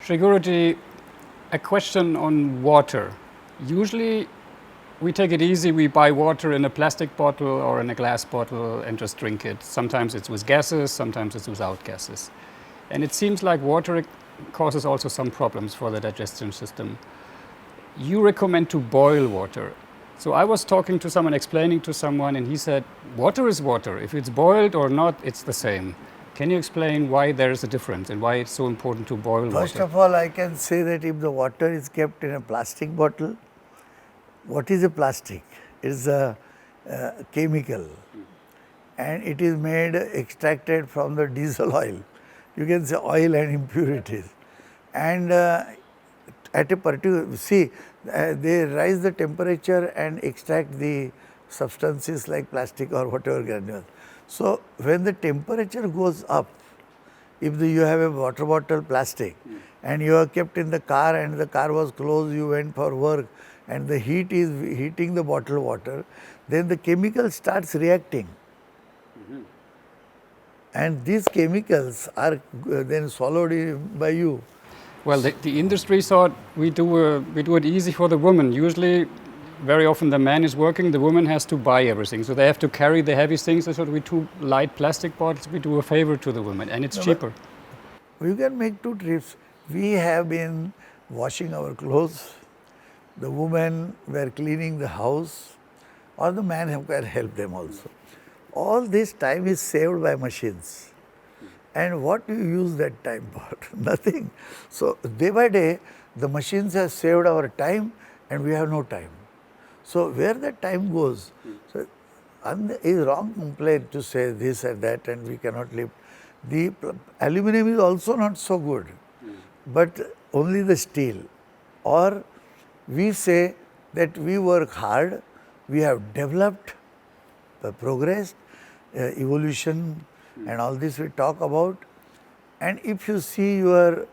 Shreeguruji, a question on water. Usually we take it easy, we buy water in a plastic bottle or in a glass bottle and just drink it. Sometimes it's with gases, sometimes it's without gases. And it seems like water causes also some problems for the digestion system. You recommend to boil water. So I was talking to someone, explaining to someone, and he said, water is water. If it's boiled or not, it's the same. Can you explain why there is a difference and why it's so important to boil water? First of all, I can say that if the water is kept in a plastic bottle, what is a plastic? It is a chemical and it is made, extracted from the diesel oil. You can say oil and impurities. And at a particular, they rise the temperature and extract the substances like plastic or whatever granules. So when the temperature goes up, if you have a water bottle plastic and you are kept in the car and the car was closed, you went for work and the heat is heating the bottled water, then the chemical starts reacting. And these chemicals are then swallowed by you. Well, the industry thought we do it easy for the woman. Usually, very often the man is working, the woman has to buy everything. So they have to carry the heavy things. So we do light plastic bottles, we do a favor to the woman, and it's cheaper. You can make two trips. We have been washing our clothes, the women were cleaning the house, or the man can help them also. All this time is saved by machines. And what do you use that time for? Nothing. So day by day, the machines have saved our time and we have no time. So where that time goes, so is wrong complaint to say this and that and we cannot live. The aluminum is also not so good, but only the steel. Or we say that we work hard, we have developed, progressed, evolution and all this we talk about. And if you see your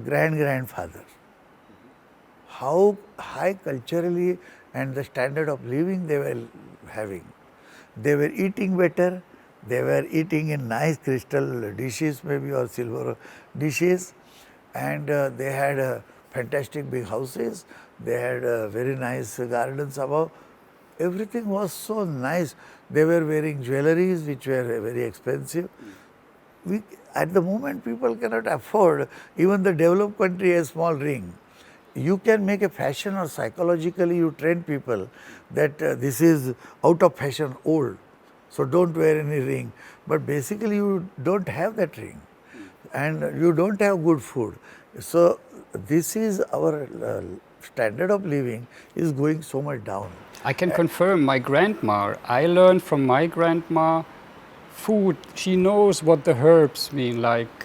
grandfather, how high culturally and the standard of living they were having. They were eating better, they were eating in nice crystal dishes maybe or silver dishes, and they had fantastic big houses, they had very nice gardens above. Everything was so nice. They were wearing jewelries which were very expensive. At the moment people cannot afford even the developed country a small ring. You can make a fashion or psychologically you train people that this is out of fashion, old, so don't wear any ring. But basically you don't have that ring and you don't have good food. So this is our standard of living is going so much down. I can confirm my grandma, I learned from my grandma food, she knows what the herbs mean, like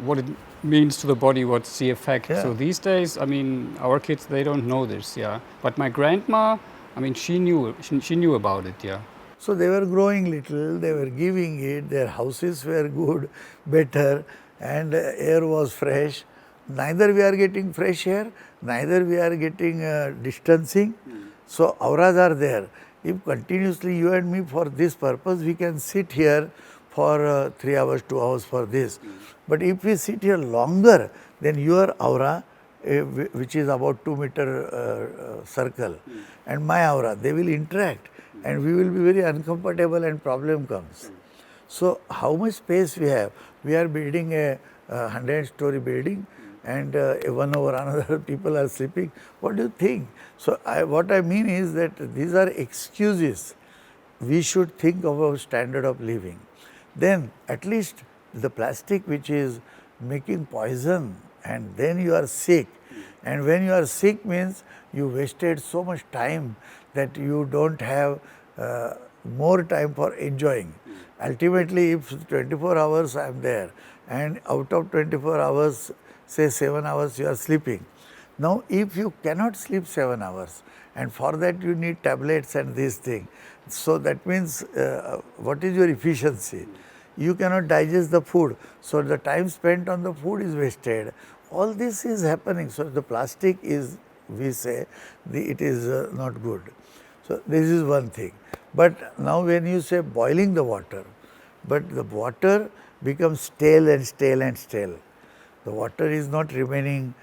what it means to the body, what's the effect. Yeah. So these days, I mean, our kids, they don't know this, yeah. But my grandma, I mean, she knew about it, yeah. So they were growing little, they were giving it, their houses were good, better, and air was fresh. Neither we are getting fresh air, neither we are getting distancing. So auras are there. If continuously you and me for this purpose, we can sit here for 3 hours, 2 hours for this. But if we sit here longer, then your aura, which is about 2-meter circle, and my aura, they will interact and we will be very uncomfortable and problem comes. So how much space we have? We are building a 100-story building and one over another people are sleeping. What do you think? So what I mean is that these are excuses. We should think of our standard of living. Then at least the plastic which is making poison and then you are sick. And when you are sick means you wasted so much time that you don't have more time for enjoying. Ultimately, if 24 hours I am there and out of 24 hours, say 7 hours you are sleeping. Now, if you cannot sleep 7 hours and for that you need tablets and this thing, so that means what is your efficiency? You cannot digest the food, so the time spent on the food is wasted. All this is happening, so the plastic is, we say, it is not good. So this is one thing. But now when you say boiling the water, but the water becomes stale and stale and stale. The water is not remaining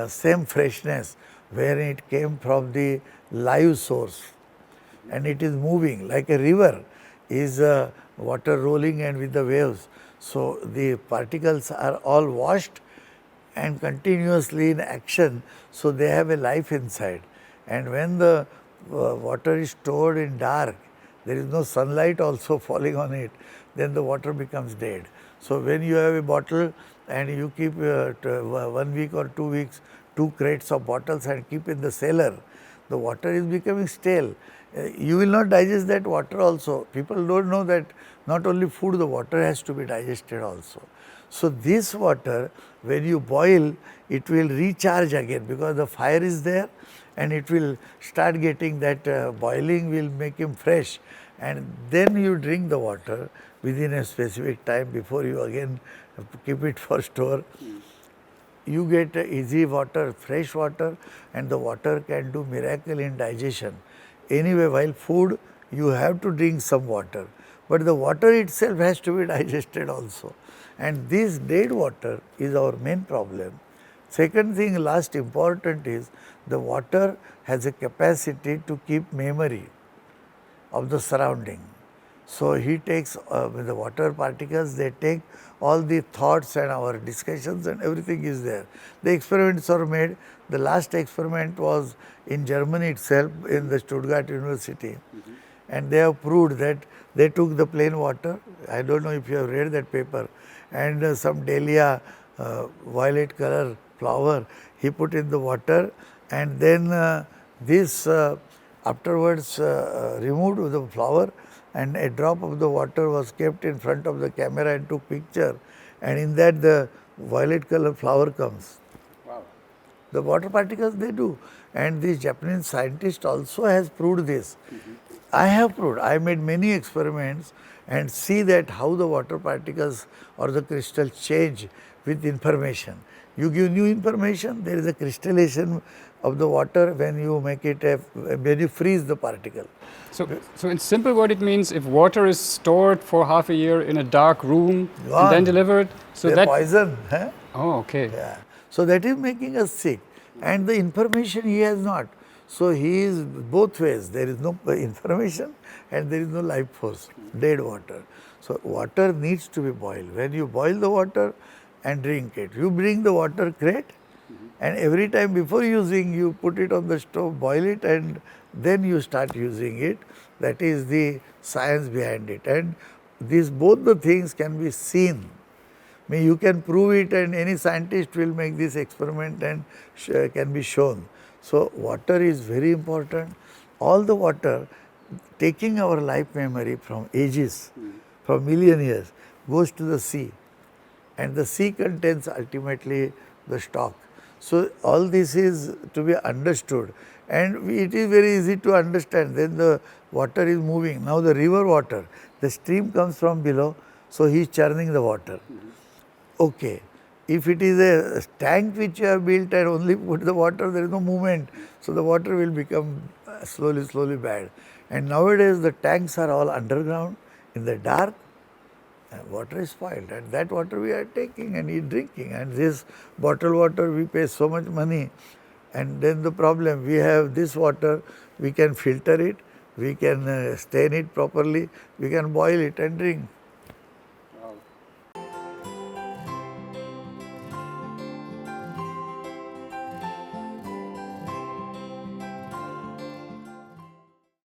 same freshness where it came from the live source, and it is moving like a river is water rolling and with the waves. So the particles are all washed and continuously in action, so they have a life inside. And when the water is stored in dark, there is no sunlight also falling on it, then the water becomes dead. So when you have a bottle and you keep 1 week or 2 weeks, 2 crates of bottles and keep in the cellar, the water is becoming stale. You will not digest that water also. People don't know that not only food, the water has to be digested also. So this water, when you boil, it will recharge again because the fire is there and it will start getting that boiling will make him fresh, and then you drink the water within a specific time before you again keep it for store. You get easy water, fresh water, and the water can do miracle in digestion. Anyway, while food, you have to drink some water, but the water itself has to be digested also. And this dead water is our main problem. Second thing, last important is the water has a capacity to keep memory of the surrounding. So he takes with the water particles, they take all the thoughts and our discussions and everything is there. The experiments are made. The last experiment was in Germany itself in the Stuttgart University. And they have proved that they took the plain water. I don't know if you have read that paper. And some dahlia violet color flower he put in the water, and then this afterwards removed the flower, and a drop of the water was kept in front of the camera and took picture, and in that the violet color flower comes. Wow. The water particles they do, and this Japanese scientist also has proved this. I have proved, I made many experiments and see that how the water particles or the crystal change with information. You give new information, there is a crystallization of the water when you make it, when you freeze the particle. So in simple word, it means if water is stored for half a year in a dark room Gone. and then delivered, so They're that poison. Huh? Oh, okay. Yeah. So that is making us sick, and the information he has not. So he is both ways. There is no information and there is no life force, dead water. So water needs to be boiled. When you boil the water and drink it, you bring the water crate, and every time before using you put it on the stove, boil it, and then you start using it. That is the science behind it. And these both the things can be seen. You can prove it, and any scientist will make this experiment and can be shown. So water is very important. All the water, taking our life memory from ages, from million years, goes to the sea, and the sea contains ultimately the stock. So all this is to be understood, and it is very easy to understand. Then the water is moving. Now the river water, the stream comes from below, so he is churning the water. Okay. If it is a tank which you have built and only put the water, there is no movement. So the water will become slowly bad. And nowadays the tanks are all underground in the dark, and water is spoiled. And that water we are taking and drinking. And this bottled water, we pay so much money. And then the problem, we have this water, we can filter it, we can stain it properly, we can boil it and drink.